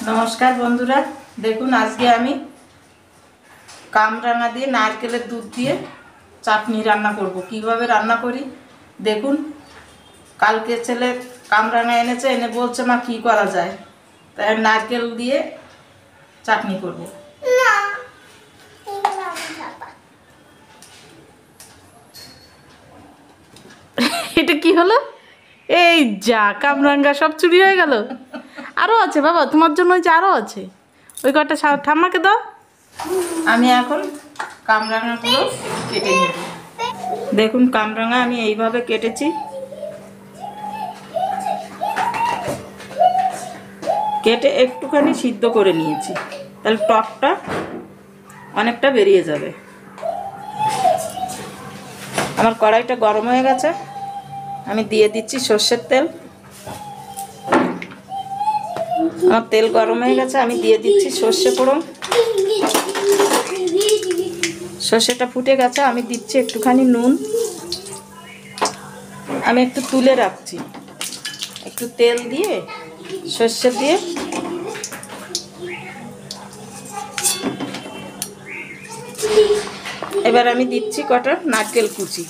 নমস্কার বন্ধুরা, দেখুন আজকে আমি কামরাঙা দিয়ে নারকেলের দুধ দিয়ে চাটনি রান্না করব। কিভাবে রান্না করি দেখুন। কালকে ছেলে কামরাঙা এনেছে, এনে বলছে মা কি করা যায়, তাই নারকেল দিয়ে চাটনি করব। এটা কি হলো? এই যা, কামরাঙ্গা সব চুরি হয়ে গেল। আরো আছে বাবা, তোমার জন্য ওই যে আরো আছে, ওই কটা ঠাম্মাকে দাও। আমি এখন কামরাঙাগুলো কেটে নেব। দেখুন কামরাঙা আমি এইভাবে কেটেছি। কেটে একটুখানি সিদ্ধ করে নিয়েছি, তাহলে টকটা অনেকটা বেরিয়ে যাবে। আমার কড়াইটা গরম হয়ে গেছে, আমি দিয়ে দিচ্ছি সর্ষের তেল। আমার তেল গরম হয়ে গেছে, আমি দিয়ে দিচ্ছি সর্ষে ফোড়ন। সর্ষেটা ফুটে গেছে, আমি দিচ্ছি একটুখানি নুন। আমি একটু তুলে রাখছি, একটু তেল দিয়ে সর্ষে দিয়ে এবার আমি দিচ্ছি কটা নারকেল কুচি।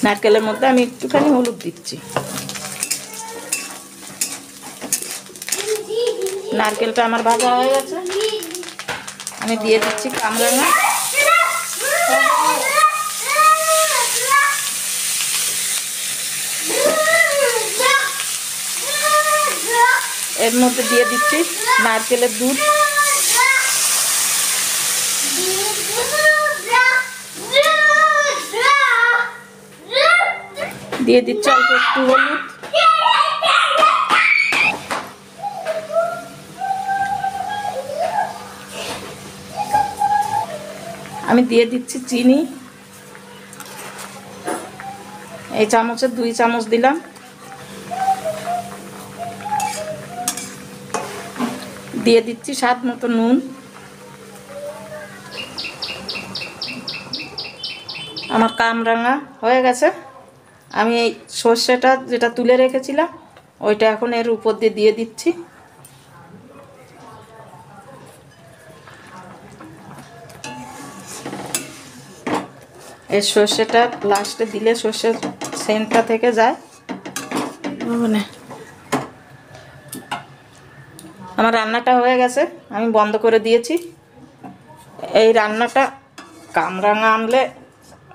নারকেলের মধ্যে আমি একটুখানি হলুদ দিচ্ছি। নারকেলটা আমার ভাজা হয়ে গেছে, আমি দিয়ে দিচ্ছি কামরাঙা। এর মধ্যে দিয়ে দিচ্ছি নারকেলের দুধ। দিয়ে দিচ্ছি অল্প একটু হলুদ। আমি দিয়ে দিচ্ছি চিনি, এই চামচের 2 চামচ দিলাম। দিয়ে দিচ্ছি স্বাদ মতো নুন। আমার কামরাঙা হয়ে গেছে, আমি এই সর্ষেটা যেটা তুলে রেখেছিলাম ওইটা এখন এর উপর দিয়ে দিচ্ছি। এই সর্ষেটা লাস্টে দিলে সর্ষের সেন্টটা থেকে যায়। আমার রান্নাটা হয়ে গেছে, আমি বন্ধ করে দিয়েছি। এই রান্নাটা কামরাঙা আনলে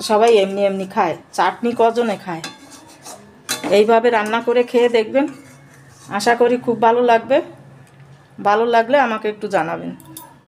সবাই এমনি এমনি খায়, চাটনি কজনে খায়। এইভাবে রান্না করে খেয়ে দেখবেন, আশা করি খুব ভালো লাগবে। ভালো লাগলে আমাকে একটু জানাবেন।